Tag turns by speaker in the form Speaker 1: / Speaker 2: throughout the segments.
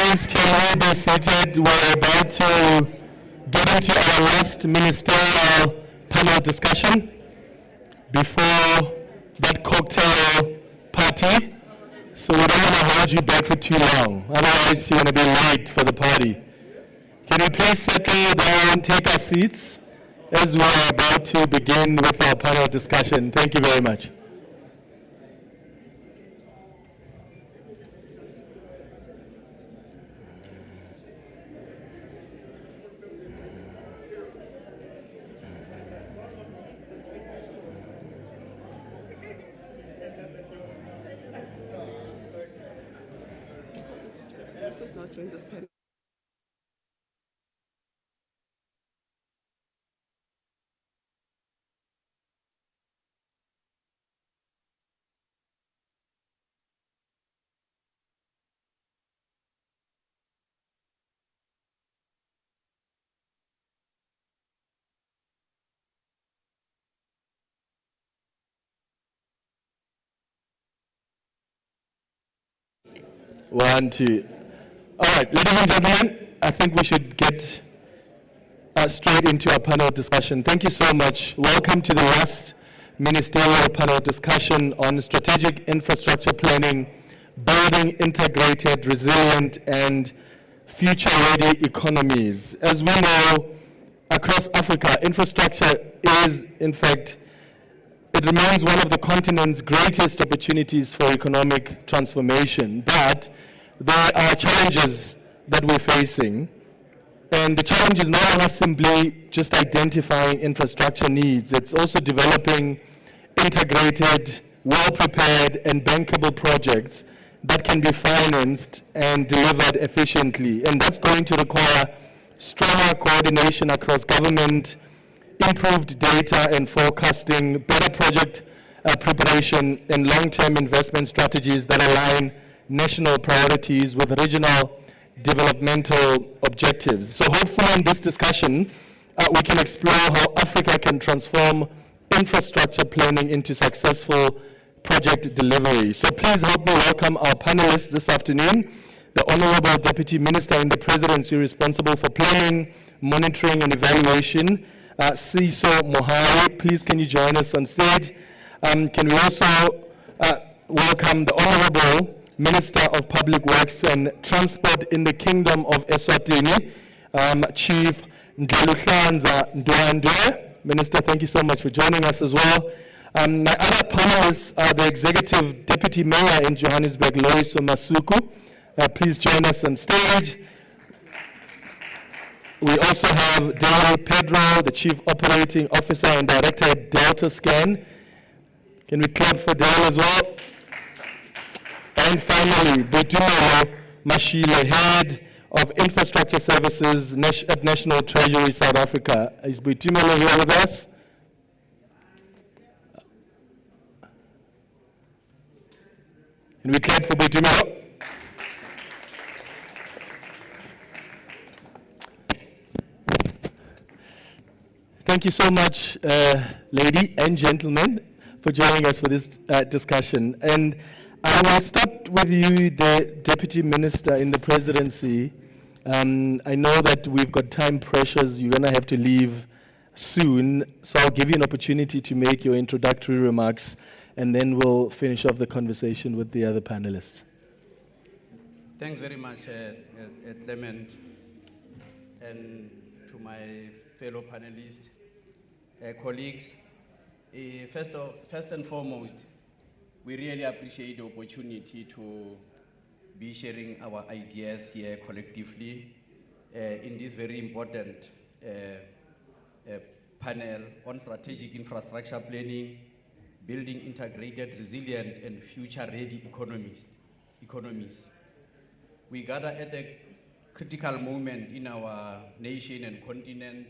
Speaker 1: Please can we be seated? We're about to get into our last ministerial panel discussion before that cocktail party. So we don't want to hold you back for too long. Otherwise, you're going to be late for the party. Can we please settle down, take our seats as we're about to begin with our panel discussion. Thank you very much.
Speaker 2: Not join this panel.
Speaker 1: One, two. All right, ladies and gentlemen, I think we should get straight into our panel discussion. Thank you so much. Welcome to the last ministerial panel discussion on strategic infrastructure planning, building integrated, resilient, and future-ready economies. As we know, across Africa, infrastructure is, in fact, it remains one of the continent's greatest opportunities for economic transformation, but there are challenges that we're facing, and the challenge is not only simply just identifying infrastructure needs, it's also developing integrated, well-prepared, and bankable projects that can be financed and delivered efficiently, and that's going to require stronger coordination across government, improved data and forecasting, better project preparation, and long-term investment strategies that align national priorities with regional developmental objectives. So hopefully in this discussion, we can explore how Africa can transform infrastructure planning into successful project delivery. So please help me welcome our panelists this afternoon, the Honorable Deputy Minister in the Presidency responsible for planning, monitoring, and evaluation, Siso Mohari. Please can you join us on stage? Can we also welcome the Honorable Minister of Public Works and Transport in the Kingdom of Eswatini, Chief Ndluhlanza Ndwandwe. Minister, thank you so much for joining us as well. My other panelists are the Executive Deputy Mayor in Johannesburg, Loiso Masuku. Please join us on stage. We also have Dale Pedro, the Chief Operating Officer and Director at Delta Scan. Can we clap for Dale as well? And finally, Botumelo Mashile, Head of Infrastructure Services at National Treasury South Africa. Is Botumelo here with us? Can we clap for Botumelo? Thank you so much, lady and gentlemen, for joining us for this discussion. And I will start with you, the Deputy Minister in the Presidency. I know that we've got time pressures. You're going to have to leave soon, so I'll give you an opportunity to make your introductory remarks, and then we'll finish off the conversation with the other panelists.
Speaker 3: Thanks very much, Clement, and to my fellow panelists, colleagues. First and foremost, we really appreciate the opportunity to be sharing our ideas here collectively in this very important panel on strategic infrastructure planning, building integrated, resilient, and future-ready economies. We gather at a critical moment in our nation and continent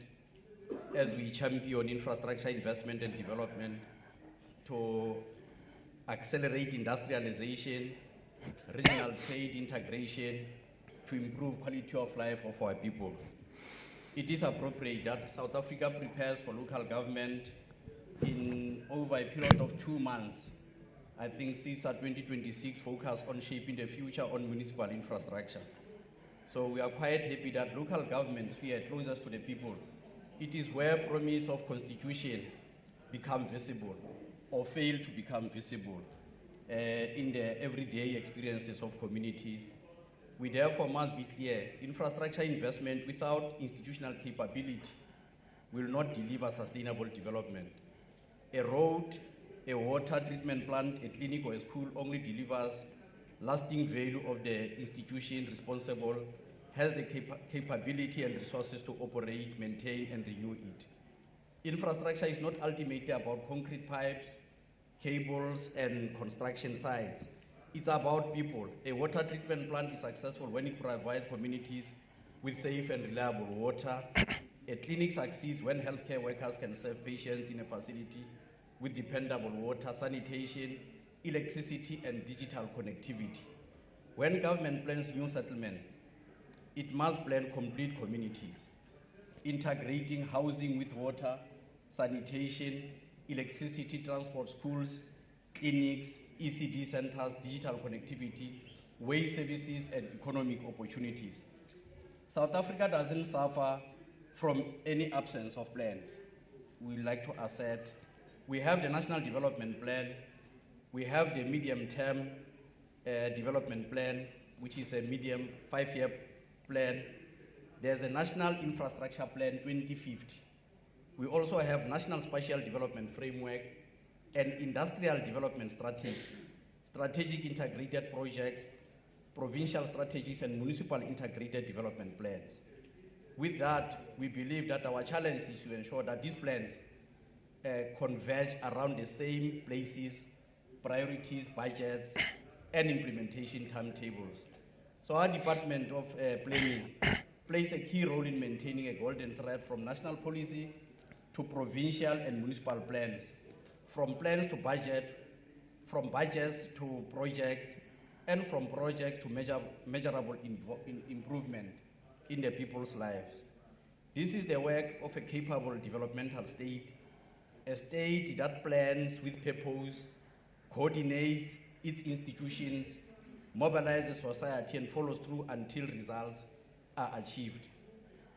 Speaker 3: as we champion infrastructure investment and development to accelerate industrialization, regional trade integration, to improve quality of life of our people. It is appropriate that South Africa prepares for local government in over a period of 2 months. I think SIDSSA26 focus on shaping the future on municipal infrastructure. So we are quite happy that local governments sphere closest to the people. It is where promise of constitution become visible or fail to become visible in the everyday experiences of communities. We therefore must be clear, infrastructure investment without institutional capability will not deliver sustainable development. A road, a water treatment plant, a clinic or a school only delivers lasting value of the institution responsible has the capability and resources to operate, maintain, and renew it. Infrastructure is not ultimately about concrete pipes, cables, and construction sites. It's about people. A water treatment plant is successful when it provides communities with safe and reliable water. A clinic succeeds when healthcare workers can serve patients in a facility with dependable water, sanitation, electricity, and digital connectivity. When government plans new settlement, it must plan complete communities, integrating housing with water, sanitation, electricity, transport, schools, clinics, ECD centers, digital connectivity, waste services, and economic opportunities. South Africa doesn't suffer from any absence of plans. We like to assert we have the National Development Plan, we have the medium-term development plan, which is a medium 5-year plan. There's a National Infrastructure Plan 2050. We also have National Spatial Development Framework and Industrial Development Strategy, strategic integrated projects, provincial strategies, and municipal integrated development plans. With that, we believe that our challenge is to ensure that these plans converge around the same places, priorities, budgets, and implementation timetables. So our Department of Planning plays a key role in maintaining a golden thread from national policy to provincial and municipal plans, from plans to budget, from budgets to projects, and from projects to measurable improvement in the people's lives. This is the work of a capable developmental state, a state that plans with purpose, coordinates its institutions, mobilizes society, and follows through until results are achieved.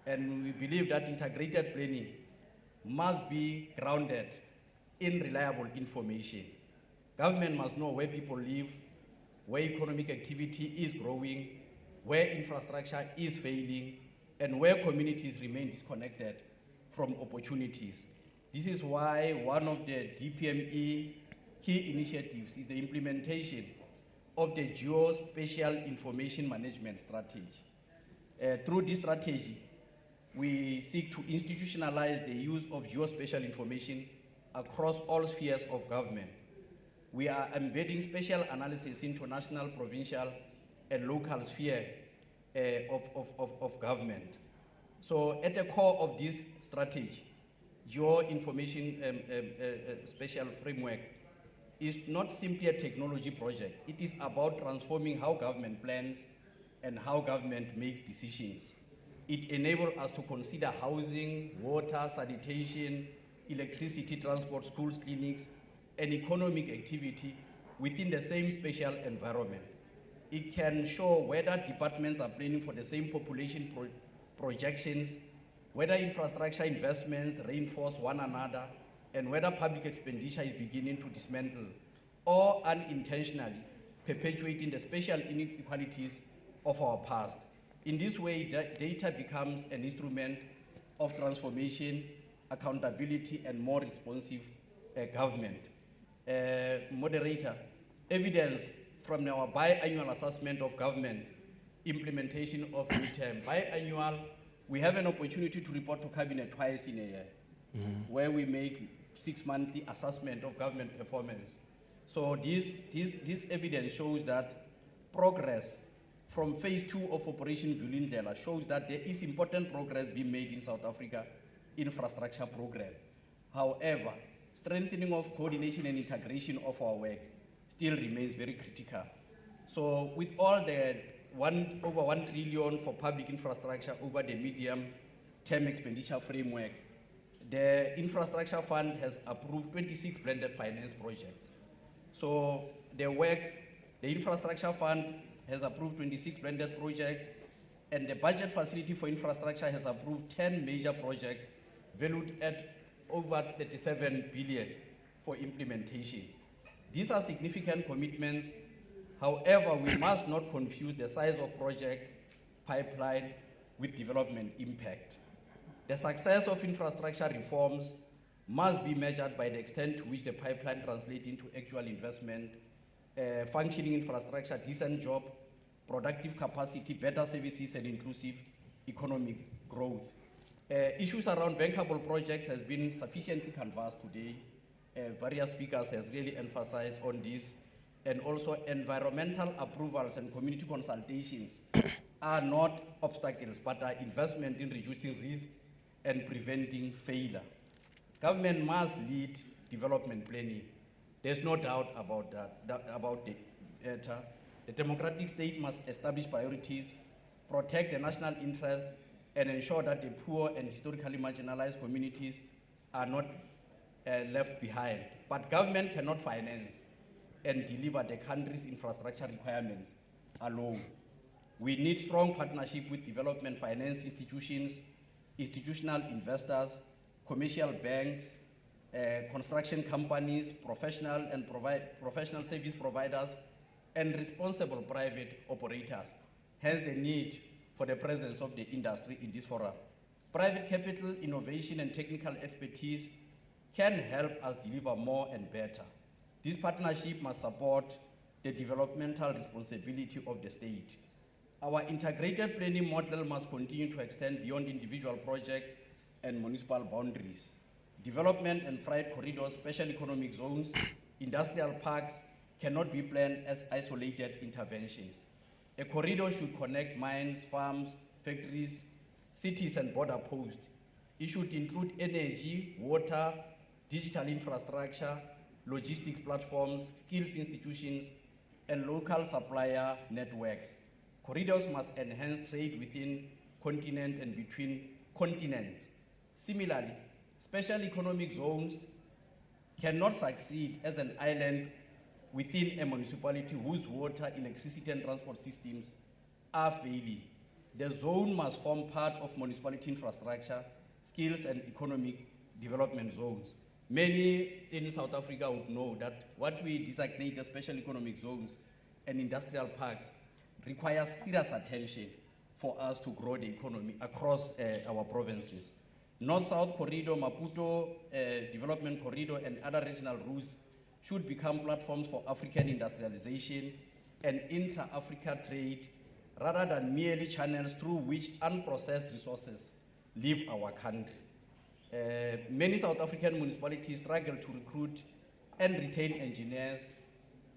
Speaker 3: And we believe that integrated planning must be grounded in reliable information. Government must know where people live, where economic activity is growing, where infrastructure is failing, and where communities remain disconnected from opportunities. This is why one of the DPME key initiatives is the implementation of the Geospatial Information Management Strategy. Through this strategy, we seek to institutionalize the use of geospatial information across all spheres of government. We are embedding spatial analysis into national, provincial, and local sphere of government. So at the core of this strategy, Geo-information spatial framework is not simply a technology project. It is about transforming how government plans and how government makes decisions. It enables us to consider housing, water, sanitation, electricity, transport, schools, clinics, and economic activity within the same spatial environment. It can show whether departments are planning for the same population projections, whether infrastructure investments reinforce one another, and whether public expenditure is beginning to dismantle or unintentionally perpetuating the spatial inequalities of our past. In this way, data becomes an instrument of transformation, accountability, and more responsive government. Moderator, evidence from our biannual assessment of government implementation of midterm. Biannual, we have an opportunity to report to Cabinet twice in a year, where we make 6-monthly assessment of government performance. So this evidence shows that progress from phase 2 of Operation Vulindlela shows that there is important progress being made in South Africa infrastructure program. However, strengthening of coordination and integration of our work still remains very critical. So with all the over 1 trillion for public infrastructure over the medium-term expenditure framework, the Infrastructure Fund has approved 26 blended finance projects. So the Infrastructure Fund has approved 26 blended projects, And the budget facility for infrastructure has approved 10 major projects valued at over 37 billion for implementation. These are significant commitments. However, we must not confuse the size of project pipeline with development impact. The success of infrastructure reforms must be measured by the extent to which the pipeline translates into actual investment, functioning infrastructure, decent job, productive capacity, better services, and inclusive economic growth. Issues around bankable projects has been sufficiently canvassed today. Various speakers has really emphasized on this, and also environmental approvals and community consultations are not obstacles, but are investment in reducing risk and preventing failure. Government must lead development planning. There's no doubt about that, about the matter. The democratic state must establish priorities, protect the national interest, and ensure that the poor and historically marginalized communities are not left behind. But government cannot finance and deliver the country's infrastructure requirements alone. We need strong partnership with development finance institutions, institutional investors, commercial banks, construction companies, professional service providers, and responsible private operators. Hence the need for the presence of the industry in this forum. Private capital, innovation, and technical expertise can help us deliver more and better. This partnership must support the developmental responsibility of the state. Our integrated planning model must continue to extend beyond individual projects and municipal boundaries. Development and freight corridors, special economic zones, industrial parks cannot be planned as isolated interventions. A corridor should connect mines, farms, factories, cities, and border posts. It should include energy, water, digital infrastructure, logistics platforms, skills institutions, and local supplier networks. Corridors must enhance trade within continent and between continents. Similarly, special economic zones cannot succeed as an island within a municipality whose water, electricity, and transport systems are failing. The zone must form part of municipality infrastructure, skills, and economic development zones. Many in South Africa would know that what we designate as special economic zones and industrial parks requires serious attention for us to grow the economy across our provinces. North-South Corridor, Maputo Development Corridor, and other regional routes should become platforms for African industrialization and intra-Africa trade rather than merely channels through which unprocessed resources leave our country. Many South African municipalities struggle to recruit and retain engineers,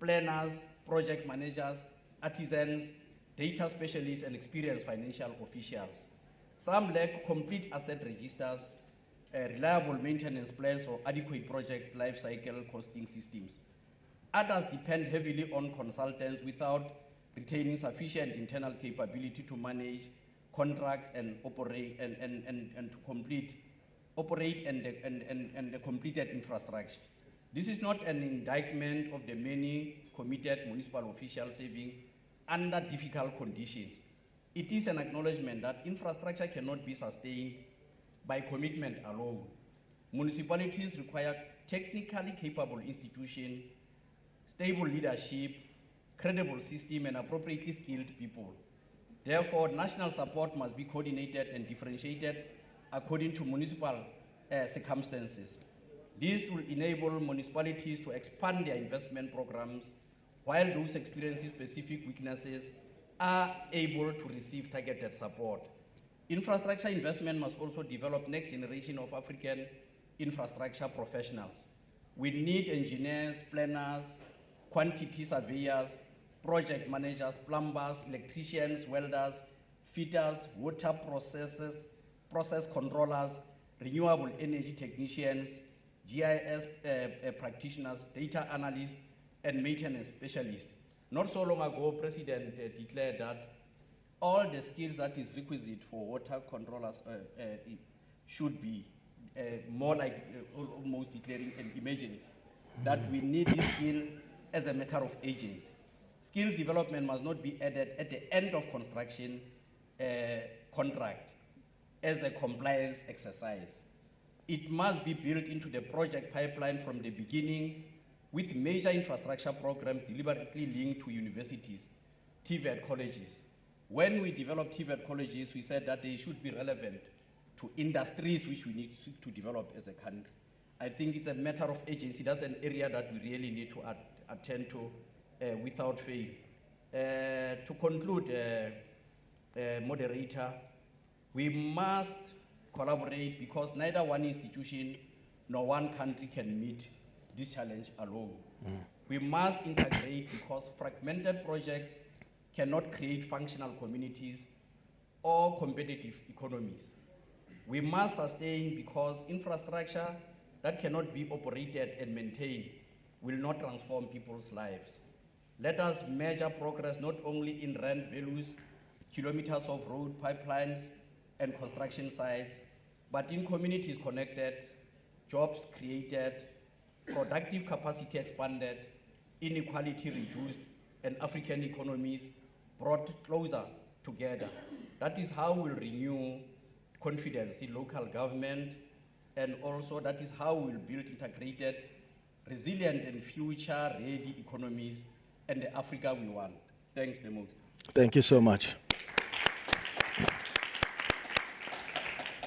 Speaker 3: planners, project managers, artisans, data specialists, and experienced financial officials. Some lack complete asset registers, reliable maintenance plans, or adequate project life cycle costing systems. Others depend heavily on consultants without retaining sufficient internal capability to manage contracts and operate and to complete the completed infrastructure. This is not an indictment of the many committed municipal officials serving under difficult conditions. It is an acknowledgement that infrastructure cannot be sustained by commitment alone. Municipalities require technically capable institutions, stable leadership, credible system, and appropriately skilled people. Therefore, national support must be coordinated and differentiated according to municipal circumstances. This will enable municipalities to expand their investment programs while those experiencing specific weaknesses are able to receive targeted support. Infrastructure investment must also develop next generation of African infrastructure professionals. We need engineers, planners, quantity surveyors, project managers, plumbers, electricians, welders, fitters, water process controllers, renewable energy technicians, GIS practitioners, data analysts, and maintenance specialists. Not so long ago, President declared that all the skills that is requisite for water controllers should be more like almost declaring an emergency, that we need this skill as a matter of agency. Skills development must not be added at the end of construction, contract as a compliance exercise. It must be built into the project pipeline from the beginning with major infrastructure programs deliberately linked to universities, TVET colleges. When we developed TVET colleges, we said that they should be relevant to industries which we need to develop as a country. I think it's a matter of agency. That's an area that we really need to attend to without fail. To conclude, moderator, we must collaborate because neither one institution nor one country can meet this challenge alone. We must integrate because fragmented projects cannot create functional communities or competitive economies. We must sustain because infrastructure that cannot be operated and maintained will not transform people's lives. Let us measure progress not only in rand values, kilometers of road, pipelines, and construction sites, but in communities connected, jobs created, productive capacity expanded, inequality reduced, and African economies brought closer together. That is how we'll renew confidence in local government, and also that is how we'll build integrated, resilient, and future-ready economies and the Africa we want. Thanks the most.
Speaker 1: Thank you so much.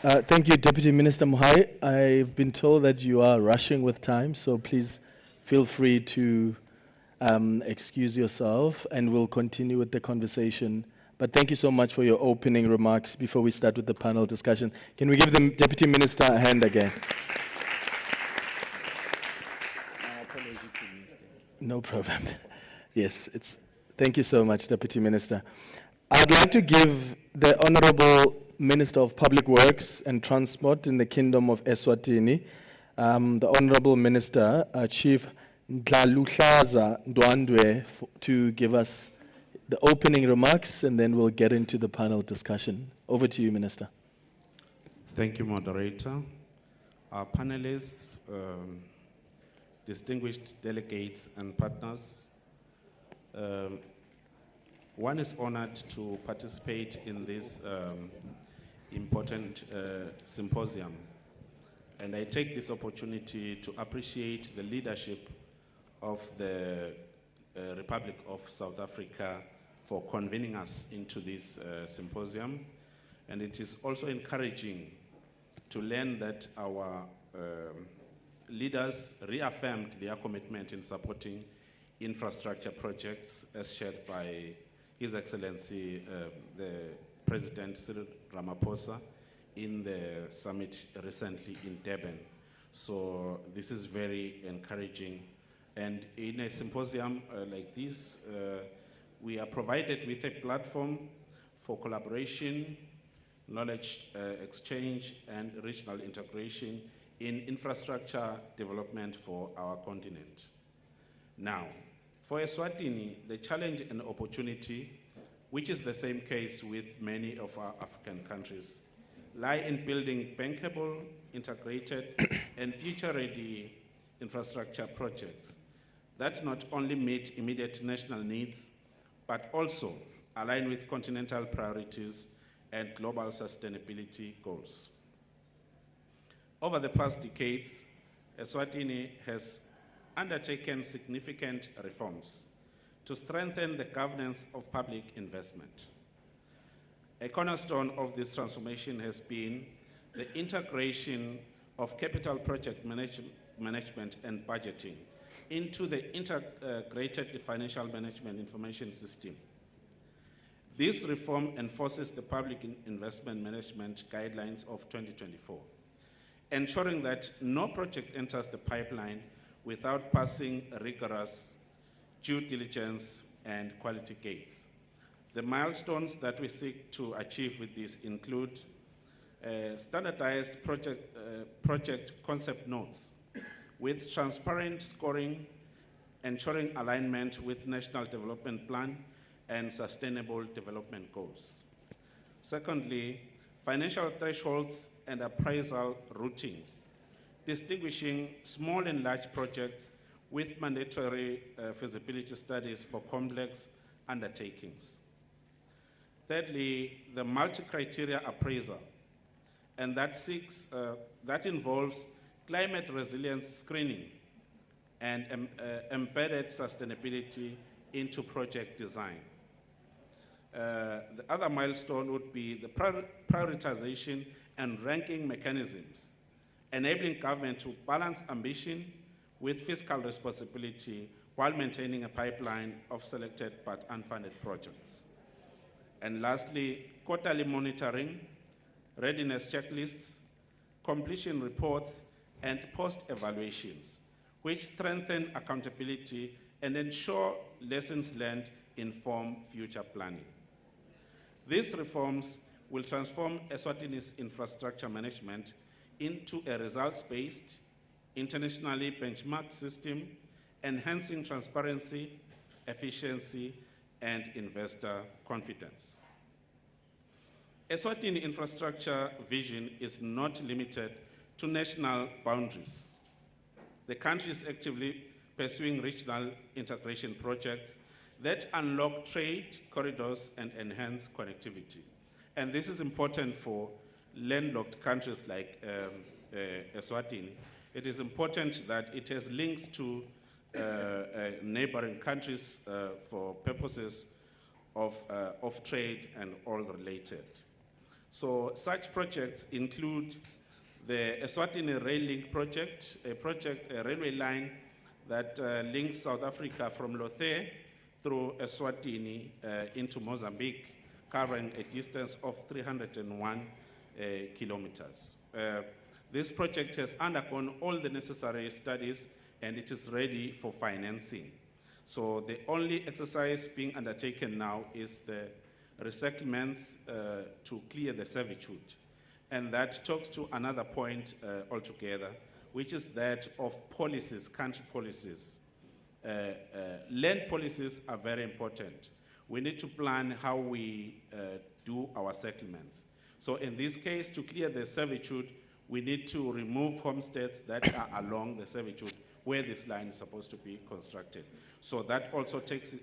Speaker 1: Thank you, Deputy Minister Mohai. I've been told that you are rushing with time, so please feel free to excuse yourself, and we'll continue with the conversation. But thank you so much for your opening remarks before we start with the panel discussion. Can we give the Deputy Minister a hand again? No problem. Yes, thank you so much, Deputy Minister. I'd like to give the Honorable Minister of Public Works and Transport in the Kingdom of Eswatini, the Honorable Minister, Chief Ndlaluhlaza Ndwandwe, to give us the opening remarks, and then we'll get into the panel discussion. Over to you, Minister.
Speaker 4: Thank you, moderator. Our panelists, distinguished delegates and partners, one is honored to participate in this important symposium. And I take this opportunity to appreciate the leadership of the Republic of South Africa for convening us into this symposium. And it is also encouraging to learn that our leaders reaffirmed their commitment in supporting infrastructure projects as shared by His Excellency, the President Cyril Ramaphosa, in the summit recently in Durban. So this is very encouraging. And in a symposium like this, we are provided with a platform for collaboration, knowledge exchange, and regional integration in infrastructure development for our continent. Now, for Eswatini, the challenge and opportunity, which is the same case with many of our African countries, lie in building bankable, integrated, and future-ready infrastructure projects that not only meet immediate national needs, but also align with continental priorities and global sustainability goals. Over the past decades, Eswatini has undertaken significant reforms to strengthen the governance of public investment. A cornerstone of this transformation has been the integration of capital project management and budgeting into the integrated financial management information system. This reform enforces the public investment management guidelines of 2024, ensuring that no project enters the pipeline without passing rigorous due diligence and quality gates. The milestones that we seek to achieve with this include standardized project concept notes with transparent scoring, ensuring alignment with National Development Plan and Sustainable Development Goals. Secondly, financial thresholds and appraisal routing, distinguishing small and large projects with mandatory feasibility studies for complex undertakings. Thirdly, the multi-criteria appraisal, and that involves climate resilience screening and embedded sustainability into project design. The other milestone would be the prioritization and ranking mechanisms, enabling government to balance ambition with fiscal responsibility while maintaining a pipeline of selected but unfunded projects. And lastly, quarterly monitoring, readiness checklists, completion reports, and post-evaluations, which strengthen accountability and ensure lessons learned inform future planning. These reforms will transform Eswatini's infrastructure management into a results-based, internationally benchmarked system, enhancing transparency, efficiency, and investor confidence. Eswatini infrastructure vision is not limited to national boundaries. The country is actively pursuing regional integration projects that unlock trade corridors and enhance connectivity. And this is important for landlocked countries like Eswatini. It is important that it has links to neighboring countries for purposes of trade and all related. So such projects include the Eswatini Rail Link project, a railway line that links South Africa from Lothe through Eswatini into Mozambique, covering a distance of 301 kilometers. This project has undergone all the necessary studies and it is ready for financing. So the only exercise being undertaken now is the resettlements to clear the servitude. And that talks to another point altogether, which is that of policies, country policies. Land policies are very important. We need to plan how we do our settlements. So in this case, to clear the servitude, we need to remove homesteads that are along the servitude where this line is supposed to be constructed. So that also takes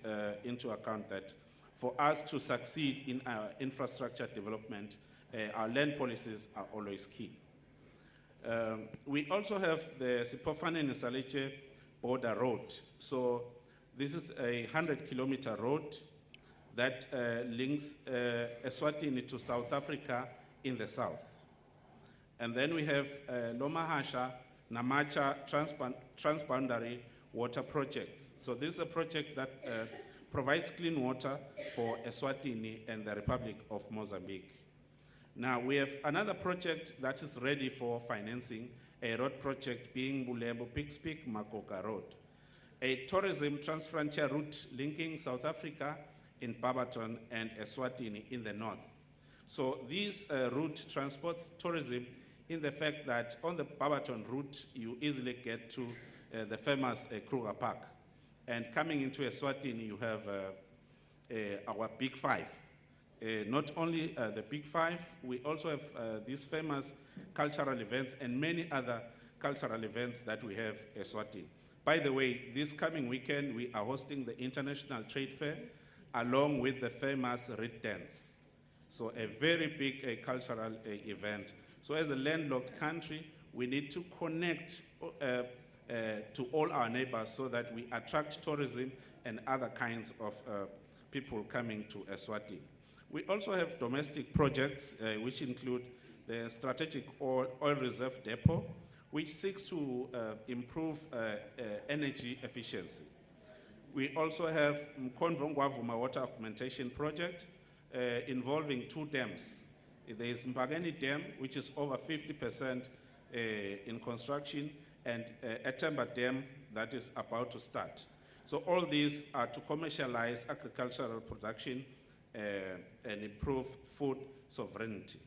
Speaker 4: into account that for us to succeed in our infrastructure development, our land policies are always key. We also have the Sipofane-Nesaleche border road. So this is a 100-kilometer road that links Eswatini to South Africa in the south. And then we have Lomahasha, Namacha transboundary water projects. So this is a project that provides clean water for Eswatini and the Republic of Mozambique. Now we have another project that is ready for financing, a road project being Bulembo Pixpic Makoka Road, a tourism transfrontier route linking South Africa in Barberton and Eswatini in the north. So this route transports tourism in the fact that on the Barberton route, you easily get to the famous Kruger Park. And coming into Eswatini, you have our Big Five. Not only the Big Five, we also have these famous cultural events and many other cultural events that we have Eswatini. By the way, this coming weekend, we are hosting the International Trade Fair along with the famous Reed Dance. So a very big cultural event. So as a landlocked country, we need to connect to all our neighbors so that we attract tourism and other kinds of people coming to Eswatini. We also have domestic projects which include the Strategic Oil Reserve Depot, which seeks to improve energy efficiency. We also have Mkonvongwavuma Water Augmentation Project involving two dams. There is Mpageni Dam, which is over 50% in construction, and Etemba Dam that is about to start. So all these are to commercialize agricultural production and improve food sovereignty.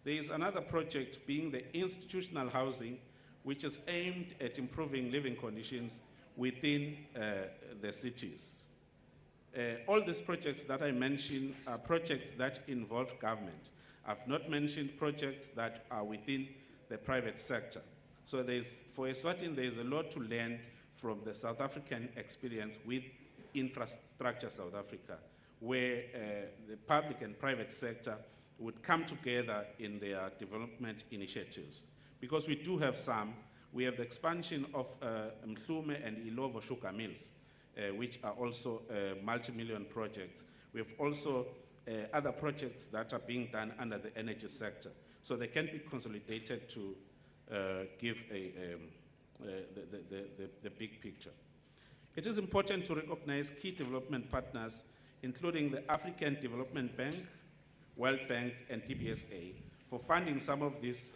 Speaker 4: There is another project being the institutional housing, which is aimed at improving living conditions within the cities. All these projects that I mentioned are projects that involve government. I've not mentioned projects that are within the private sector. So for Eswatini, there's a lot to learn from the South African experience with Infrastructure South Africa, where the public and private sector would come together in their development initiatives. Because we do have some. We have the expansion of Mhlume and Ilovo sugar mills, which are also multi-million projects. We have also other projects that are being done under the energy sector. So they can be consolidated to give the big picture. It is important to recognize key development partners, including the African Development Bank, World Bank, and DBSA, for funding some of these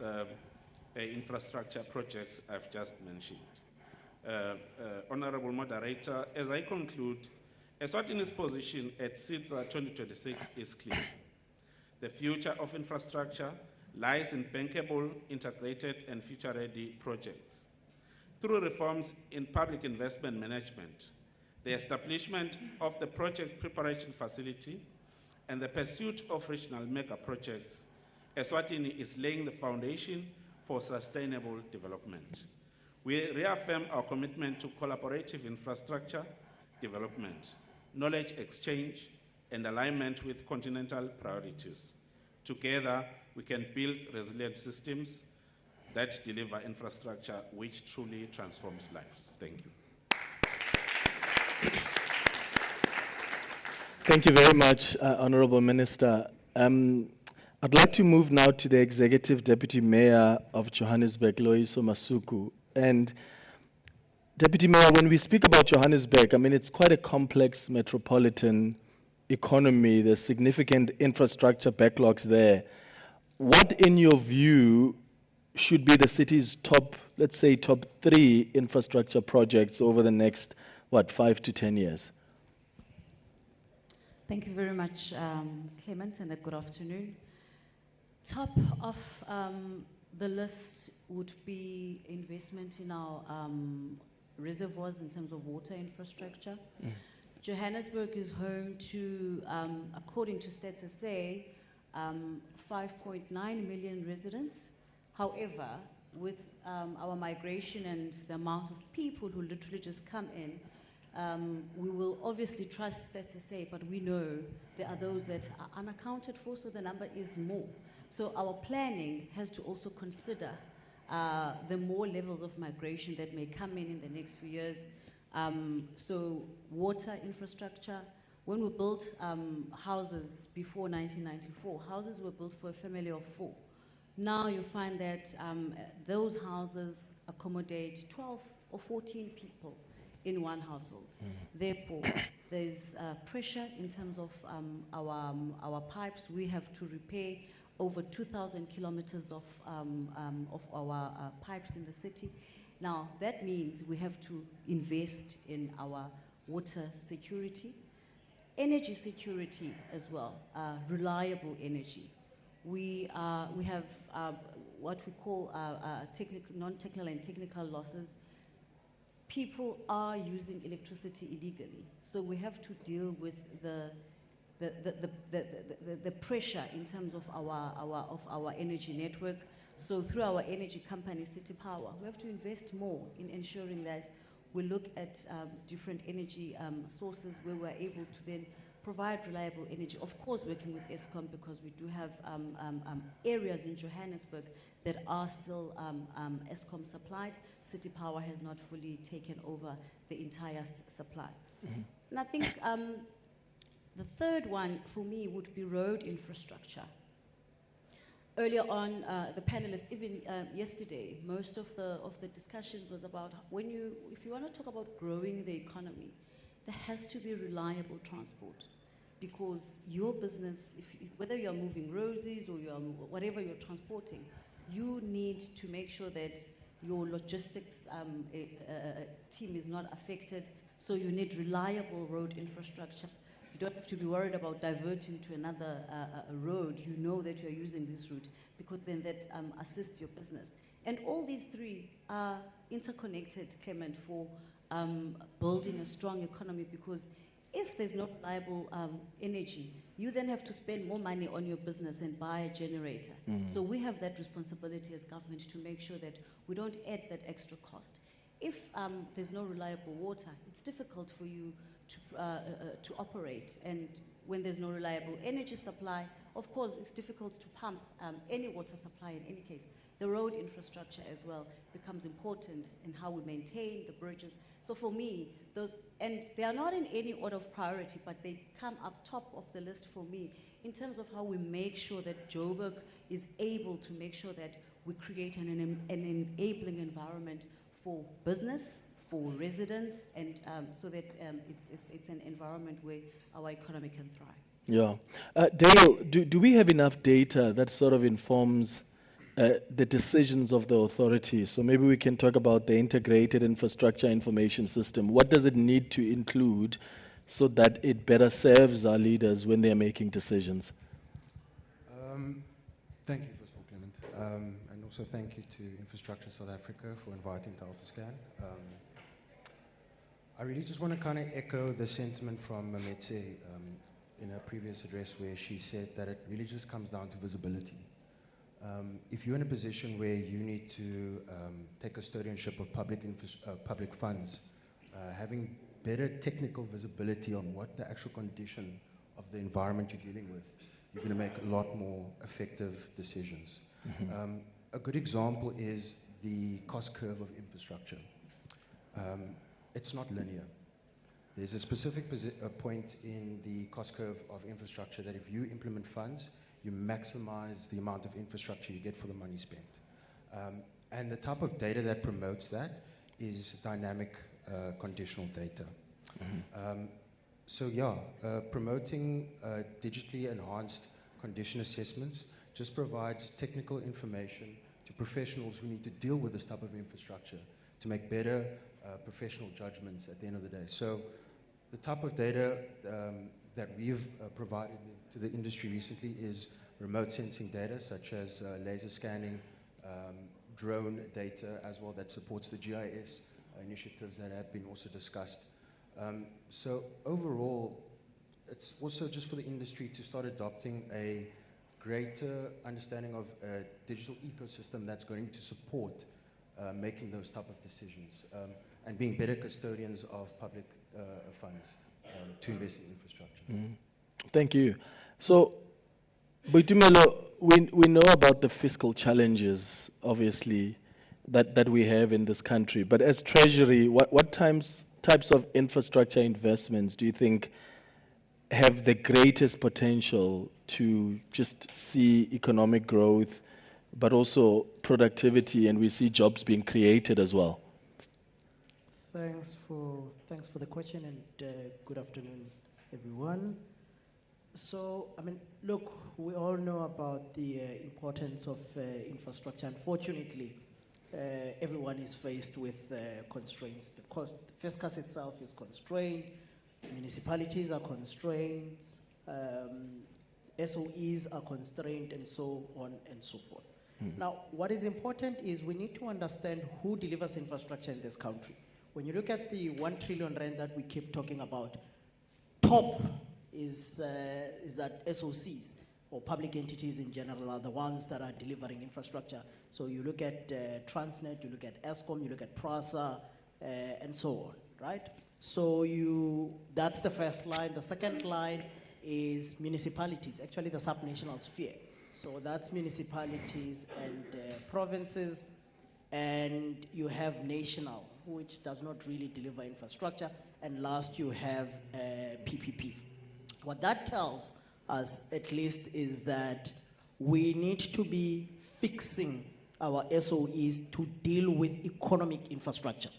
Speaker 4: infrastructure projects I've just mentioned. Honorable Moderator, as I conclude, Eswatini's position at SIDSSA26 is clear. The future of infrastructure lies in bankable, integrated, and future-ready projects. Through reforms in public investment management, the establishment of the project preparation facility, and the pursuit of regional mega projects, Eswatini is laying the foundation for sustainable development. We reaffirm our commitment to collaborative infrastructure development, knowledge exchange, and alignment with continental priorities. Together, we can build resilient systems that deliver infrastructure which truly transforms lives. Thank you.
Speaker 1: Thank you very much, Honorable Minister. I'd like to move now to the Executive Deputy Mayor of Johannesburg, Loyiso Masuku. And Deputy Mayor, when we speak about Johannesburg, I mean, it's quite a complex metropolitan economy. There's significant infrastructure backlogs there. What, in your view, should be the city's top, let's say, top 3 infrastructure projects over the next, 5 to 10 years?
Speaker 5: Thank you very much, Clement, and a good afternoon. Top of the list would be investment in our reservoirs in terms of water infrastructure. Johannesburg is home to, according to SIDSSA, 5.9 million residents. However, with our migration and the amount of people who literally just come in, we will obviously trust SIDSSA, but we know there are those that are unaccounted for, so the number is more. So our planning has to also consider the more levels of migration that may come in the next few years. So water infrastructure, when we built houses before 1994, houses were built for a family of 4. Now you find that those houses accommodate 12 or 14 people in one household. Therefore, there's pressure in terms of our pipes. We have to repair over 2,000 kilometers of our pipes in the city. Now, that means we have to invest in our water security, energy security as well, reliable energy. We have what we call non-technical and technical losses. People are using electricity illegally, so we have to deal with the pressure in terms of our energy network. So through our energy company, City Power, we have to invest more in ensuring that we look at different energy sources where we're able to then provide reliable energy. Of course, working with Eskom, because we do have areas in Johannesburg that are still Eskom supplied. City Power has not fully taken over the entire supply. And I think the third one for me would be road infrastructure. Earlier on, the panelists, even yesterday, most of the discussions was about if you want to talk about growing the economy, there has to be reliable transport, because your business, whether you're moving roses or whatever you're transporting, you need to make sure that your logistics team is not affected. So you need reliable road infrastructure. You don't have to be worried about diverting to another road. You know that you're using this route, because then that assists your business. And all these three are interconnected, Clement, for building a strong economy, because if there's no reliable energy, you then have to spend more money on your business and buy a generator. So we have that responsibility as government to make sure that we don't add that extra cost. If there's no reliable water, it's difficult for you to operate, and when there's no reliable energy supply, of course, it's difficult to pump any water supply in any case. The road infrastructure as well becomes important in how we maintain the bridges. So for me, those, and they are not in any order of priority, but they come up top of the list for me in terms of how we make sure that Joburg is able to make sure that we create an enabling environment for business, for residents, and so that it's an environment where our economy can thrive.
Speaker 1: Yeah. Dale, do we have enough data that sort of informs the decisions of the authority? So maybe we can talk about the integrated infrastructure information system. What does it need to include so that it better serves our leaders when they're making decisions?
Speaker 6: Thank you, first of all, Clement. And also thank you to Infrastructure South Africa for inviting DeltaScan. I really just want to kind of echo the sentiment from Mametse in her previous address, where she said that it really just comes down to visibility. If you're in a position where you need to take custodianship of public funds, having better technical visibility on what the actual condition of the environment you're dealing with, you're going to make a lot more effective decisions. Mm-hmm. A good example is the cost curve of infrastructure. It's not linear. There's a specific point in the cost curve of infrastructure that if you implement funds, you maximize the amount of infrastructure you get for the money spent. And the type of data that promotes that is dynamic conditional data. Mm-hmm. Promoting digitally enhanced condition assessments just provides technical information to professionals who need to deal with this type of infrastructure to make better professional judgments at the end of the day. So the type of data that we've provided to the industry recently is remote sensing data such as laser scanning, drone data as well that supports the GIS initiatives that have been also discussed. So overall, it's also just for the industry to start adopting a greater understanding of a digital ecosystem that's going to support making those type of decisions and being better custodians of public funds to invest in infrastructure.
Speaker 1: Mm. Thank you. So, Boitumelo, we know about the fiscal challenges, obviously, that we have in this country. But as Treasury, what types of infrastructure investments do you think have the greatest potential to just see economic growth, but also productivity, and we see jobs being created as well?
Speaker 7: Thanks for the question, and good afternoon, everyone. So, I mean, look, we all know about the importance of infrastructure. Unfortunately, everyone is faced with constraints. The fiscus itself is constrained, municipalities are constrained, SOEs are constrained, and so on and so forth. Mm-hmm. Now, what is important is we need to understand who delivers infrastructure in this country. When you look at the 1 trillion rand that we keep talking about, top is that SOCs, or public entities in general, are the ones that are delivering infrastructure. So you look at Transnet, you look at Eskom, you look at PRASA, and so on, right? So that's the first line. The second line is municipalities, actually the subnational sphere. So that's municipalities and provinces, and you have national, which does not really deliver infrastructure, and last you have PPPs. What that tells us, at least, is that we need to be fixing our SOEs to deal with economic infrastructure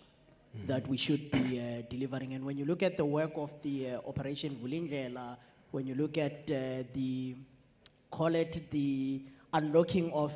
Speaker 7: that we should be delivering. And when you look at the work of the Operation Vulindlela, when you look at the unlocking of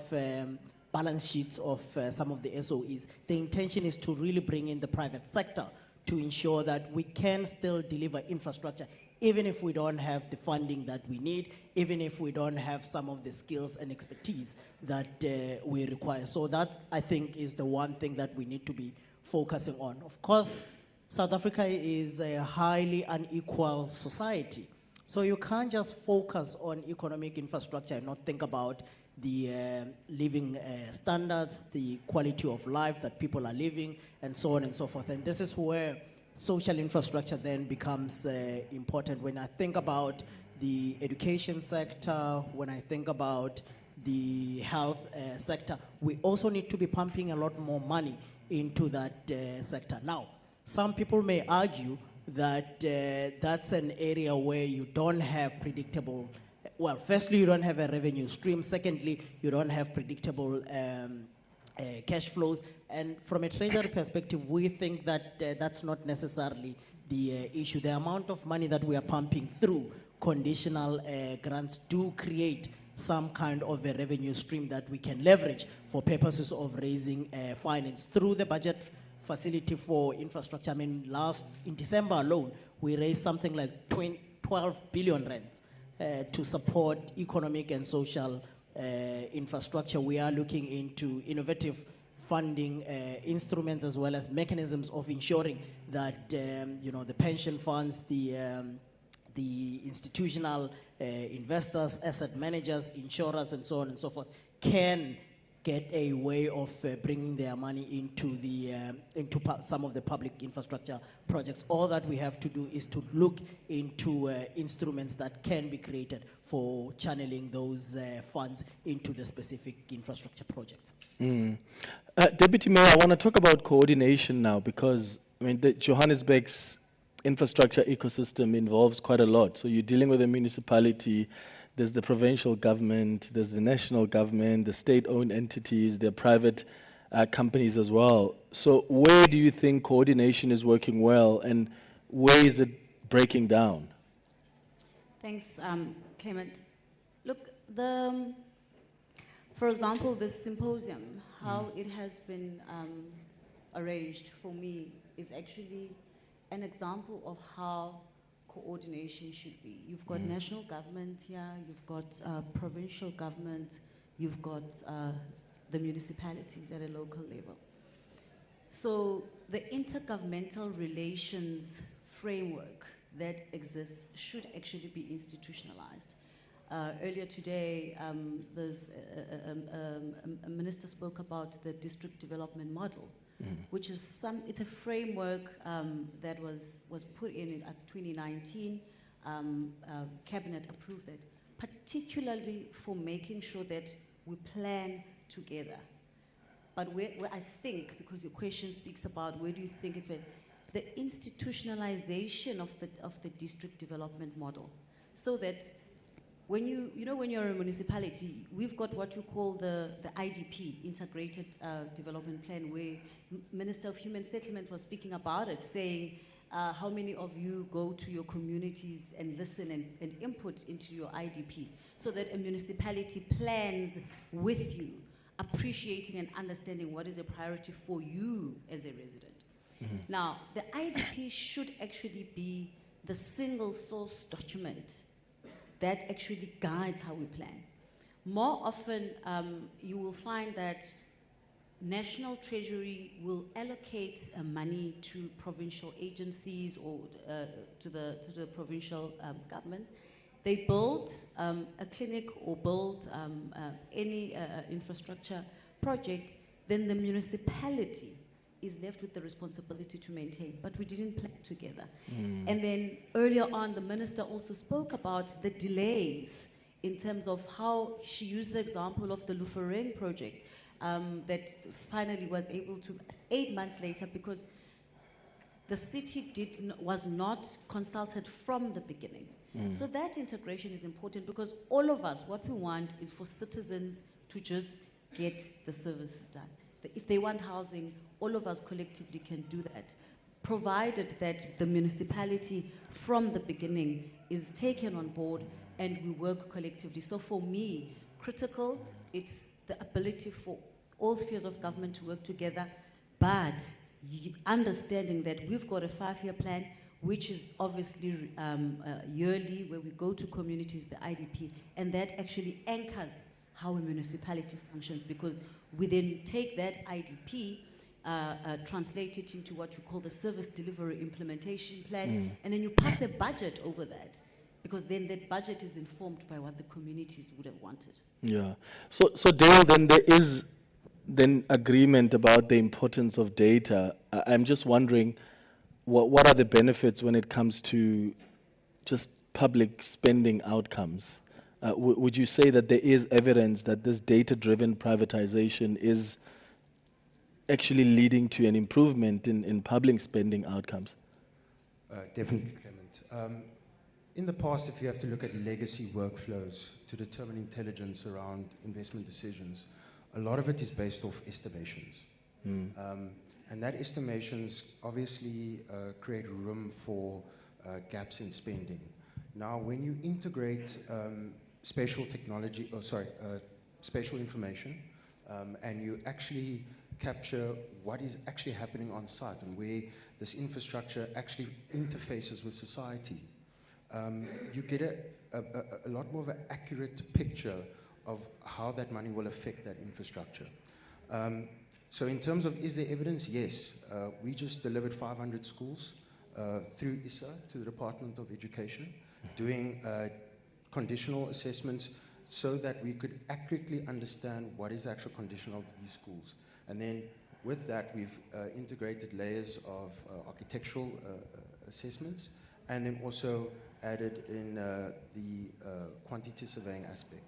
Speaker 7: balance sheets of some of the SOEs, the intention is to really bring in the private sector to ensure that we can still deliver infrastructure, even if we don't have the funding that we need, even if we don't have some of the skills and expertise that we require. So that, I think, is the one thing that we need to be focusing on. Of course, South Africa is a highly unequal society. So you can't just focus on economic infrastructure and not think about the living standards, the quality of life that people are living, and so on and so forth. And this is where social infrastructure then becomes important. When I think about the education sector, when I think about the health sector, we also need to be pumping a lot more money into that sector. Now, some people may argue that that's an area where you don't have predictable, well, firstly, you don't have a revenue stream. Secondly, you don't have predictable cash flows. And from a treasury perspective, we think that that's not necessarily the issue. The amount of money that we are pumping through conditional grants do create some kind of a revenue stream that we can leverage for purposes of raising finance through the budget facility for infrastructure. I mean, in December alone, we raised something like 12 billion rands to support economic and social infrastructure. We are looking into innovative funding instruments as well as mechanisms of ensuring that the pension funds, the institutional investors, asset managers, insurers, and so on and so forth can get a way of bringing their money into some of the public infrastructure projects. All that we have to do is to look into instruments that can be created for channeling those funds into the specific infrastructure projects.
Speaker 1: Deputy Mayor, I want to talk about coordination now because the Johannesburg's infrastructure ecosystem involves quite a lot. So you're dealing with a municipality, there's the provincial government, there's the national government, the state-owned entities, there are private companies as well. So where do you think coordination is working well and where is it breaking down?
Speaker 5: Thanks, Clement. Look, for example, this symposium, how it has been arranged for me is actually an example of how coordination should be. You've got national government here, you've got provincial government, you've got the municipalities at a local level. So the intergovernmental relations framework that exists should actually be institutionalized. Earlier today, a minister spoke about the district development model, which is it's a framework that was put in at 2019. Cabinet approved it, particularly for making sure that we plan together. But where I think, because your question speaks about where do you think it's the institutionalization of the district development model, so that when when you're a municipality, we've got what you call the IDP, Integrated Development Plan, where Minister of Human Settlements was speaking about it, saying how many of you go to your communities and listen and input into your IDP, so that a municipality plans with you, appreciating and understanding what is a priority for you as a resident. Now, the IDP should actually be the single source document that actually guides how we plan. More often, you will find that National Treasury will allocate money to provincial agencies or to the provincial government. They build a clinic or build any infrastructure project, then the municipality is left with the responsibility to maintain, but we didn't plan together. And then earlier on, the minister also spoke about the delays in terms of how she used the example of the Lufereng project that finally was able to, 8 months later, because the city was not consulted from the beginning. So that integration is important because all of us, what we want is for citizens to just get the services done. If they want housing, all of us collectively can do that, provided that the municipality from the beginning is taken on board and we work collectively. So for me, critical, it's the ability for all spheres of government to work together, but understanding that we've got a 5-year plan, which is obviously yearly, where we go to communities, the IDP, and that actually anchors how a municipality functions, because we then take that IDP, translate it into what you call the service delivery implementation plan, and then you pass a budget over that, because then that budget is informed by what the communities would have wanted.
Speaker 1: Yeah. So Dale, then there is then agreement about the importance of data. I'm just wondering, what are the benefits when it comes to just public spending outcomes. Would you say that there is evidence that this data-driven privatization is actually leading to an improvement in public spending outcomes?
Speaker 6: Definitely, Clement. In the past, if you have to look at legacy workflows to determine intelligence around investment decisions, a lot of it is based off estimations. And that estimations obviously create room for gaps in spending. Now, when you integrate spatial technology, spatial information, and you actually capture what is actually happening on site and where this infrastructure actually interfaces with society, you get a lot more of an accurate picture of how that money will affect that infrastructure. So in terms of, is there evidence? Yes. We just delivered 500 schools through ISSA to the Department of Education, doing conditional assessments so that we could accurately understand what is the actual condition of these schools. And then with that, we've integrated layers of architectural assessments, and then also added in the quantity surveying aspect.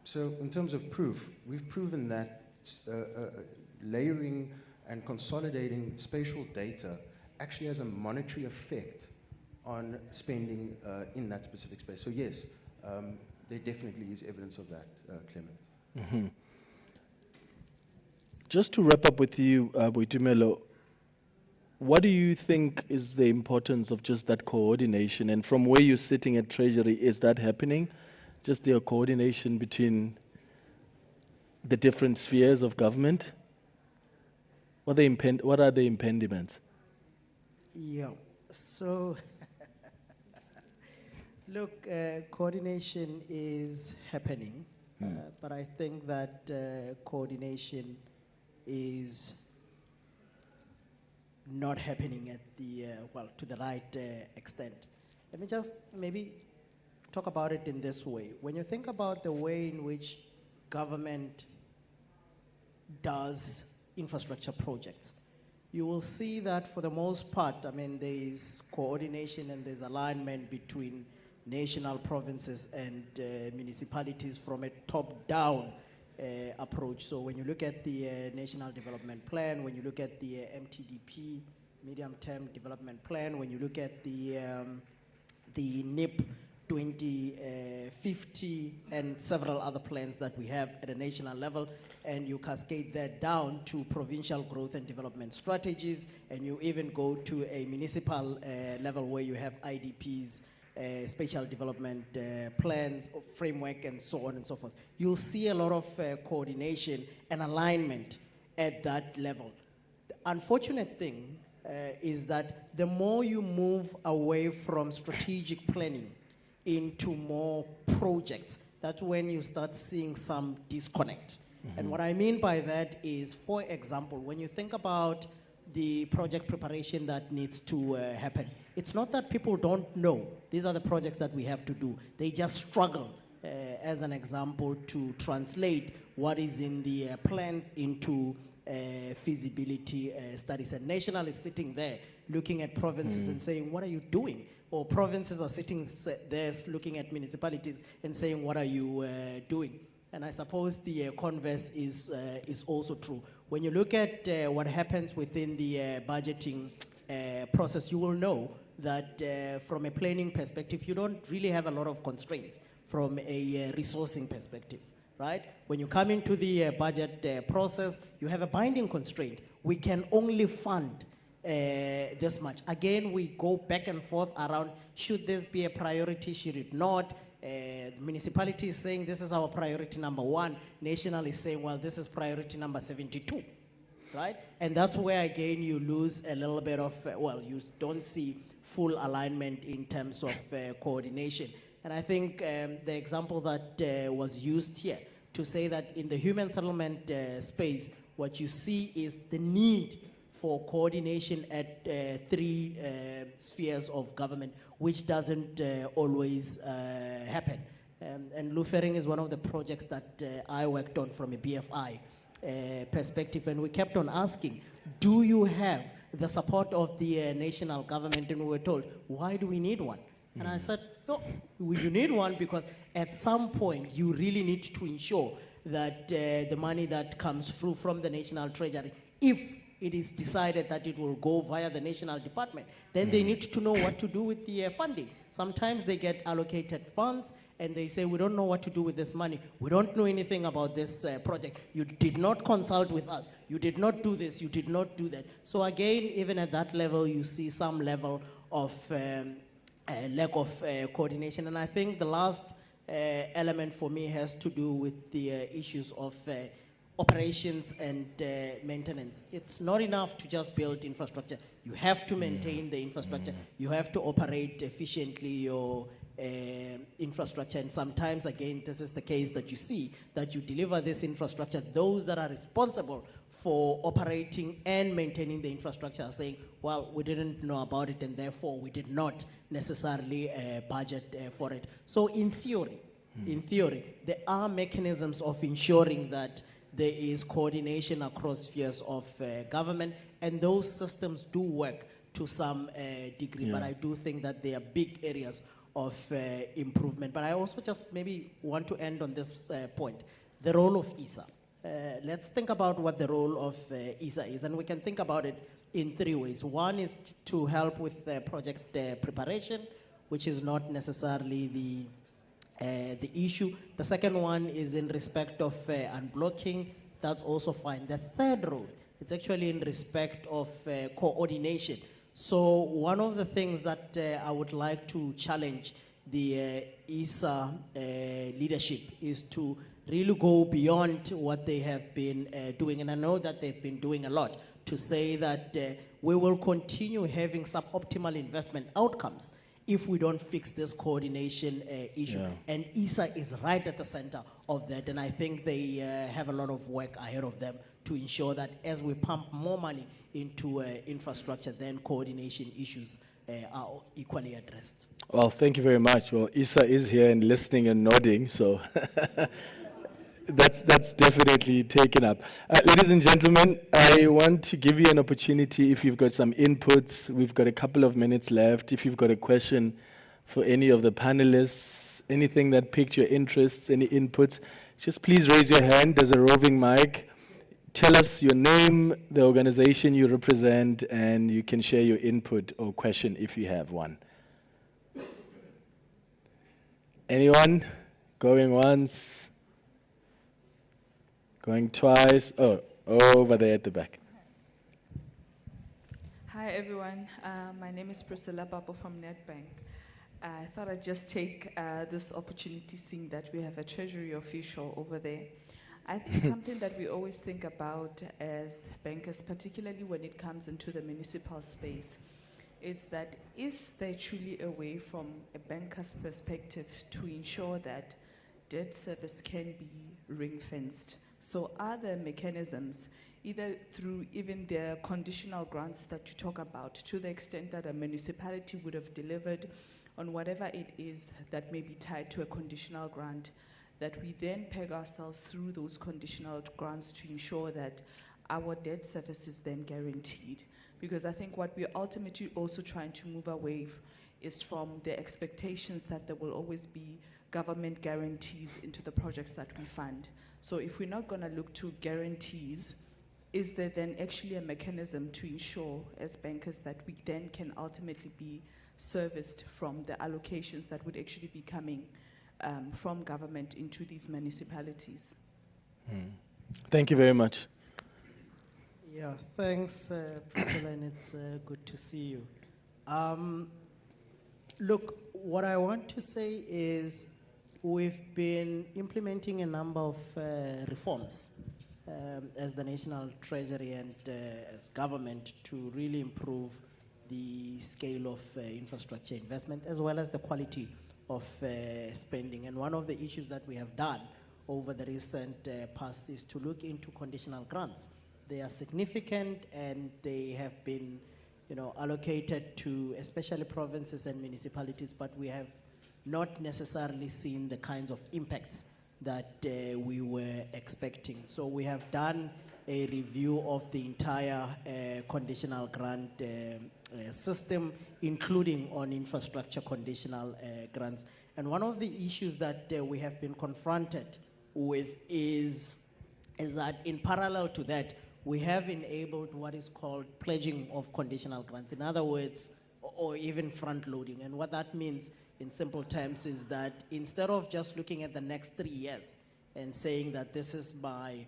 Speaker 6: So in terms of proof, we've proven that layering and consolidating spatial data actually has a monetary effect on spending in that specific space. So yes, there definitely is evidence of that, Clement.
Speaker 1: Mm-hmm. Just to wrap up with you, Boitumelo, what do you think is the importance of just that coordination? And from where you're sitting at Treasury, is that happening? Just the coordination between the different spheres of government? What are the impediments?
Speaker 7: Yeah, so look, coordination is happening, but I think that coordination is not happening at the, to the right extent. Let me just maybe talk about it in this way. When you think about the way in which government does infrastructure projects, you will see that for the most part, I mean, there is coordination and there's alignment between national provinces and municipalities from a top-down approach. So when you look at the National Development Plan, when you look at the MTDP, Medium-Term Development Plan, when you look at the NIP 2050 and several other plans that we have at a national level, and you cascade that down to provincial growth and development strategies, and you even go to a municipal level where you have IDPs, spatial development plans, framework, and so on and so forth. You'll see a lot of coordination and alignment at that level. The unfortunate thing is that the more you move away from strategic planning into more projects, that's when you start seeing some disconnect. And what I mean by that is, for example, when you think about the project preparation that needs to happen, it's not that people don't know these are the projects that we have to do. They just struggle, as an example, to translate what is in the plans into feasibility studies. And National is sitting there looking at provinces and saying, what are you doing? Or provinces are sitting there looking at municipalities and saying, what are you doing? And I suppose the converse is also true. When you look at what happens within the budgeting process, you will know that from a planning perspective, you don't really have a lot of constraints from a resourcing perspective, right? When you come into the budget process, you have a binding constraint. We can only fund this much. Again, we go back and forth around, should this be a priority, should it not? The municipality is saying this is our priority number 1. National is saying, well, this is priority number 72, right? And that's where, again, you lose a little bit of, you don't see full alignment in terms of coordination. And I think the example that was used here to say that in the human settlement space, what you see is the need for coordination at 3 spheres of government, which doesn't always happen. And loofering is one of the projects that I worked on from a BFI perspective, and we kept on asking, do you have the support of the national government? And we were told, why do we need one? And I said, no, you need one because at some point you really need to ensure that the money that comes through from the National Treasury, if it is decided that it will go via the National Department, then they need to know what to do with the funding. Sometimes they get allocated funds and they say, we don't know what to do with this money. We don't know anything about this project. You did not consult with us. You did not do this. You did not do that. So again, even at that level, you see some level of lack of coordination. And I think the last element for me has to do with the issues of operations and maintenance. It's not enough to just build infrastructure. You have to maintain the infrastructure. You have to operate efficiently your infrastructure. And sometimes, again, this is the case that you see, that you deliver this infrastructure. Those that are responsible for operating and maintaining the infrastructure are saying, well, we didn't know about it and therefore we did not necessarily budget for it. So in theory, there are mechanisms of ensuring that there is coordination across spheres of government, and those systems do work to some degree, but I do think that there are big areas of improvement. But I also just maybe want to end on this point, the role of ISA. Let's think about what the role of ISA is, and we can think about it in three ways. One is to help with project preparation, which is not necessarily the issue. The second one is in respect of unblocking. That's also fine. The third role, it's actually in respect of coordination. So one of the things that I would like to challenge the ISA leadership is to really go beyond what they have been doing. And I know that they've been doing a lot to say that we will continue having suboptimal investment outcomes if we don't fix this coordination issue.
Speaker 1: Yeah.
Speaker 7: And ISA is right at the center of that. And I think they have a lot of work ahead of them to ensure that as we pump more money into infrastructure, then coordination issues are equally addressed.
Speaker 1: Well, thank you very much. Well, Isa is here and listening and nodding, so that's definitely taken up. Ladies and gentlemen, I want to give you an opportunity if you've got some inputs. We've got a couple of minutes left. If you've got a question for any of the panelists, anything that piqued your interest, any inputs, just please raise your hand. There's a roving mic. Tell us your name, the organization you represent, and you can share your input or question if you have one. Anyone? Going once? Going twice? Oh, over there at the back.
Speaker 2: Hi, everyone. My name is Priscilla Babo from Nedbank. I thought I'd just take this opportunity, seeing that we have a Treasury official over there. I think something that we always think about as bankers, particularly when it comes into the municipal space, is that is there truly a way from a banker's perspective to ensure that debt service can be ring-fenced? So are there mechanisms, either through even the conditional grants that you talk about, to the extent that a municipality would have delivered on whatever it is that may be tied to a conditional grant, that we then peg ourselves through those conditional grants to ensure that our debt service is then guaranteed? Because I think what we're ultimately also trying to move away is from the expectations that there will always be government guarantees into the projects that we fund. So if we're not going to look to guarantees, is there then actually a mechanism to ensure as bankers that we then can ultimately be serviced from the allocations that would actually be coming from government into these municipalities?
Speaker 1: Thank you very much.
Speaker 7: Yeah, thanks, Priscilla, and it's good to see you. Look, what I want to say is we've been implementing a number of reforms as the National Treasury and as government to really improve the scale of infrastructure investment as well as the quality of spending. And one of the issues that we have done over the recent past is to look into conditional grants. They are significant and they have been, allocated to especially provinces and municipalities, but we have not necessarily seen the kinds of impacts that we were expecting. So we have done a review of the entire conditional grant system, including on infrastructure conditional grants. And one of the issues that we have been confronted with is that in parallel to that, we have enabled what is called pledging of conditional grants. In other words, or even front loading. And what that means in simple terms is that instead of just looking at the next 3 years and saying that this is my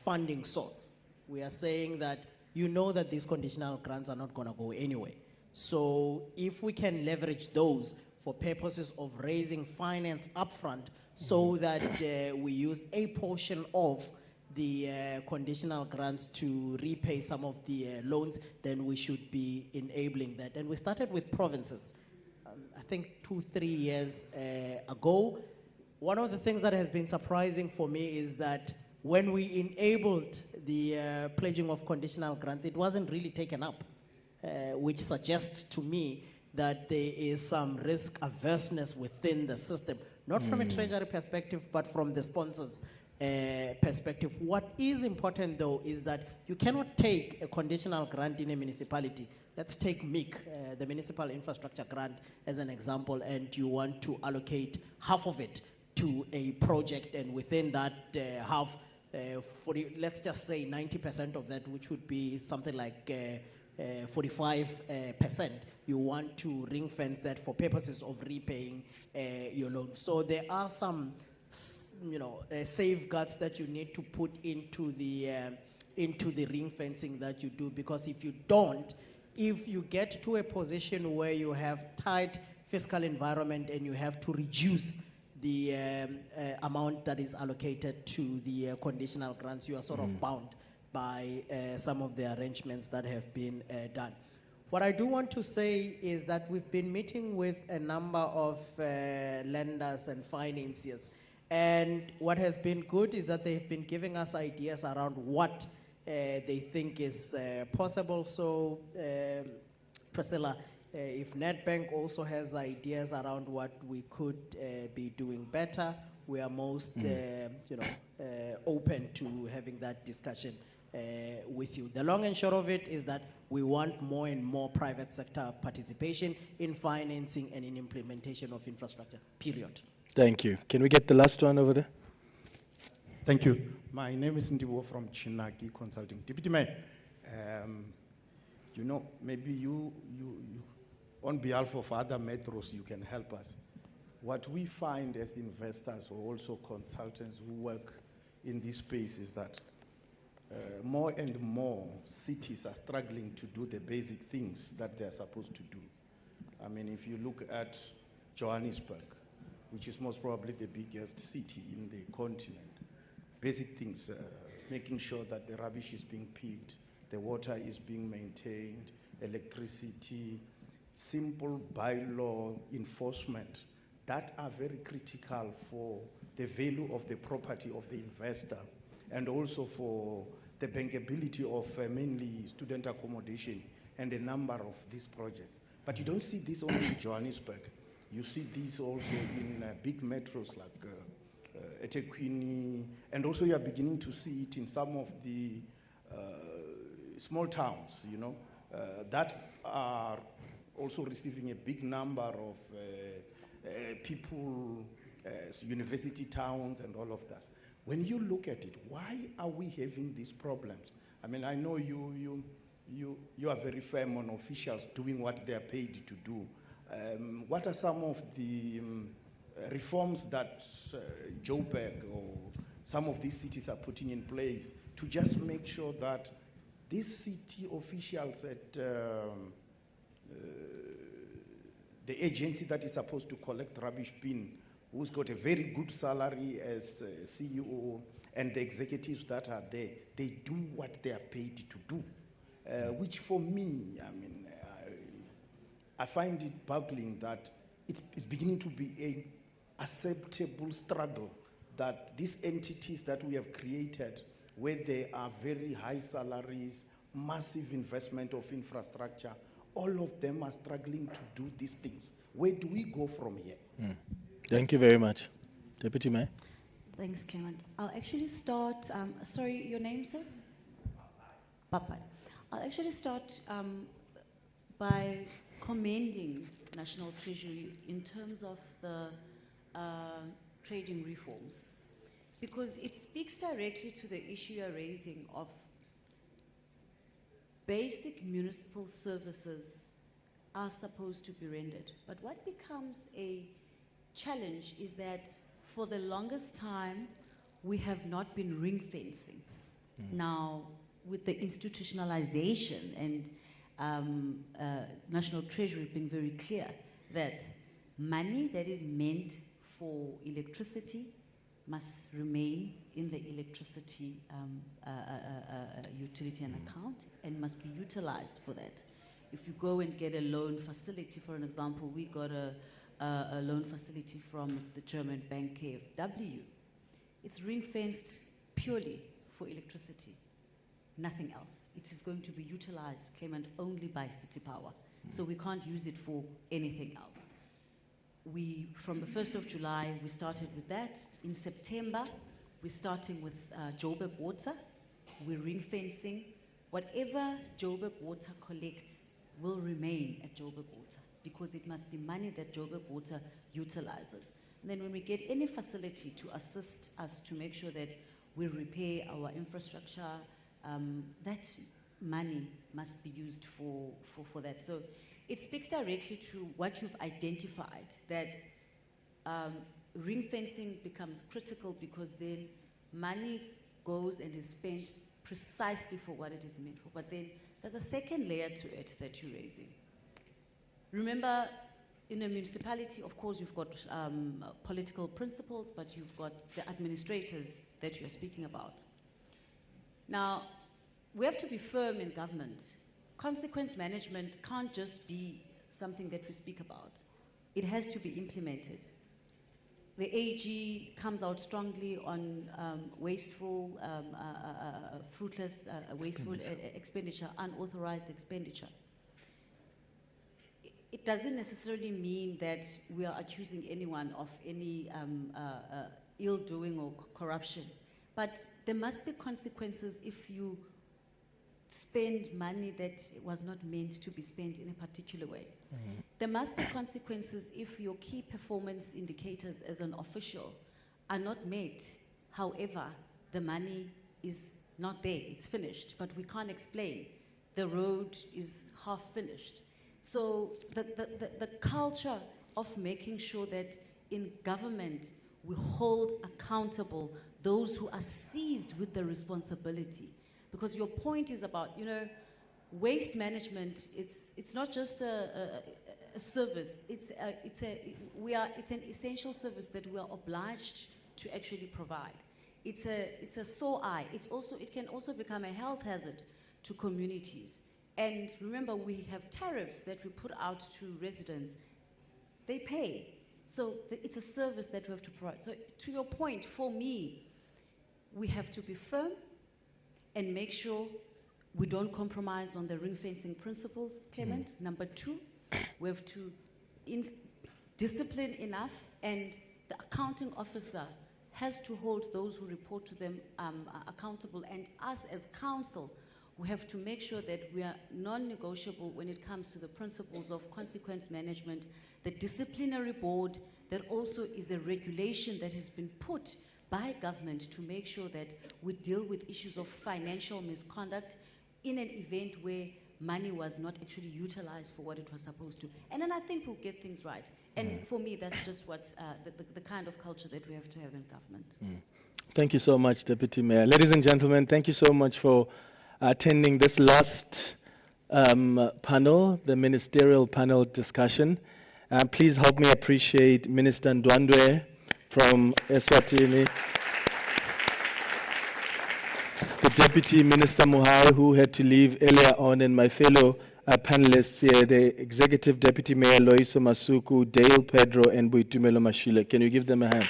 Speaker 7: funding source, we are saying that you know that these conditional grants are not going to go anyway. So if we can leverage those for purposes of raising finance upfront, so that we use a portion of the conditional grants to repay some of the loans, then we should be enabling that. And we started with provinces, I think 2-3 years ago. One of the things that has been surprising for me is that when we enabled the pledging of conditional grants, it wasn't really taken up, which suggests to me that there is some risk averseness within the system, not from a treasury perspective, but from the sponsors' perspective. What is important though is that you cannot take a conditional grant in a municipality. Let's take MIC, the Municipal Infrastructure Grant, as an example, and you want to allocate half of it to a project, and within that half, let's just say 90% of that, which would be something like 45%, you want to ring fence that for purposes of repaying your loan. So there are some safeguards that you need to put into the ring fencing that you do, because if you don't, if you get to a position where you have tight fiscal environment and you have to reduce the amount that is allocated to the conditional grants, you are sort of bound by some of the arrangements that have been done. What I do want to say is that we've been meeting with a number of lenders and financiers, and what has been good is that they've been giving us ideas around what they think is possible. So, Priscilla, if Nedbank also has ideas around what we could be doing better, we are most open to having that discussion with you. The long and short of it is that we want more and more private sector participation in financing and in implementation of infrastructure, period.
Speaker 1: Thank you. Can we get the last one over there?
Speaker 8: Thank you. My name is Ndiwo from Chinaki Consulting. Deputy Mayor, maybe you, on behalf of other metros, you can help us. What we find as investors or also consultants who work in this space is that more and more cities are struggling to do the basic things that they're supposed to do. I mean, if you look at Johannesburg, which is most probably the biggest city in the continent, basic things, making sure that the rubbish is being picked, the water is being maintained, electricity, simple bylaw enforcement, that are very critical for the value of the property of the investor, and also for the bankability of mainly student accommodation and a number of these projects. But you don't see this only in Johannesburg. You see this also in big metros like eThekwini, and also you are beginning to see it in some of the small towns, that are also receiving a big number of people, university towns and all of that. When you look at it, why are we having these problems? I mean, I know you are very firm on officials doing what they are paid to do. What are some of the reforms that Joburg or some of these cities are putting in place to just make sure that these city officials at the agency that is supposed to collect rubbish bin, who's got a very good salary as CEO, and the executives that are there, they do what they are paid to do, which for me, I mean, I find it boggling that it's beginning to be an acceptable struggle that these entities that we have created, where there are very high salaries, massive investment of infrastructure, all of them are struggling to do these things. Where do we go from here?
Speaker 1: Thank you very much. Deputy Mayor?
Speaker 5: Thanks, Clement. I'll actually start, sorry, your name, sir? Papai. I'll actually start by commending National Treasury in terms of the trading reforms, because it speaks directly to the issue you're raising of basic municipal services are supposed to be rendered. But what becomes a challenge is that for the longest time, we have not been ring fencing. Now, with the institutionalization and National Treasury being very clear that money that is meant for electricity must remain in the electricity utility and account and must be utilized for that. If you go and get a loan facility, for an example, we got a loan facility from the German bank KfW. It's ring-fenced purely for electricity, nothing else. It is going to be utilized, Clement, only by City Power. So we can't use it for anything else. From the 1st of July, we started with that. In September, we're starting with Joburg Water. We're ring-fencing. Whatever Joburg Water collects will remain at Joburg Water, because it must be money that Joburg Water utilizes. And then when we get any facility to assist us to make sure that we repair our infrastructure, that money must be used for that. So it speaks directly to what you've identified, that ring fencing becomes critical, because then money goes and is spent precisely for what it is meant for. But then there's a second layer to it that you're raising. Remember, in a municipality, of course, you've got political principles, but you've got the administrators that you're speaking about. Now, we have to be firm in government. Consequence management can't just be something that we speak about. It has to be implemented. The AG comes out strongly on wasteful, fruitless, wasteful expenditure, unauthorized expenditure. It doesn't necessarily mean that we are accusing anyone of any ill-doing or corruption, but there must be consequences if you spend money that was not meant to be spent in a particular way. Mm-hmm. There must be consequences if your key performance indicators as an official are not met. However, the money is not there, it's finished, but we can't explain. The road is half finished. So the culture of making sure that in government we hold accountable those who are seized with the responsibility. Because your point is about, waste management, it's not just a service, it's an essential service that we are obliged to actually provide. It's a sore eye. It can also become a health hazard to communities. And remember, we have tariffs that we put out to residents. They pay. So it's a service that we have to provide. So to your point, for me, we have to be firm and make sure we don't compromise on the ring fencing principles, Clement. Number two, we have to discipline enough, and the accounting officer has to hold those who report to them accountable. And us as council, we have to make sure that we are non-negotiable when it comes to the principles of consequence management, the disciplinary board, that also is a regulation that has been put by government to make sure that we deal with issues of financial misconduct in an event where money was not actually utilized for what it was supposed to. And then I think we'll get things right. And for me, that's just what the kind of culture that we have to have in government.
Speaker 1: Thank you so much, Deputy Mayor. Ladies and gentlemen, thank you so much for attending this last panel, the ministerial panel discussion. Please help me appreciate Minister Ndwandwe from Eswatini, the Deputy Minister Muhai, who had to leave earlier on, and my fellow panelists here, the Executive Deputy Mayor Loiso Masuku, Dale Pedro, and Boitumelo Mashile. Can you give them a hand?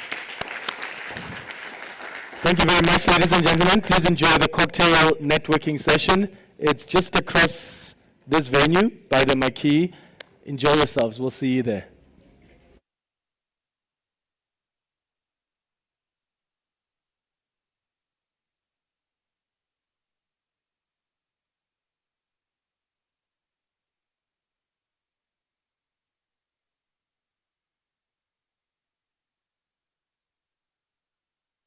Speaker 1: Thank you very much, ladies and gentlemen. Please enjoy the cocktail networking session. It's just across this venue by the marquee. Enjoy yourselves. We'll see you there.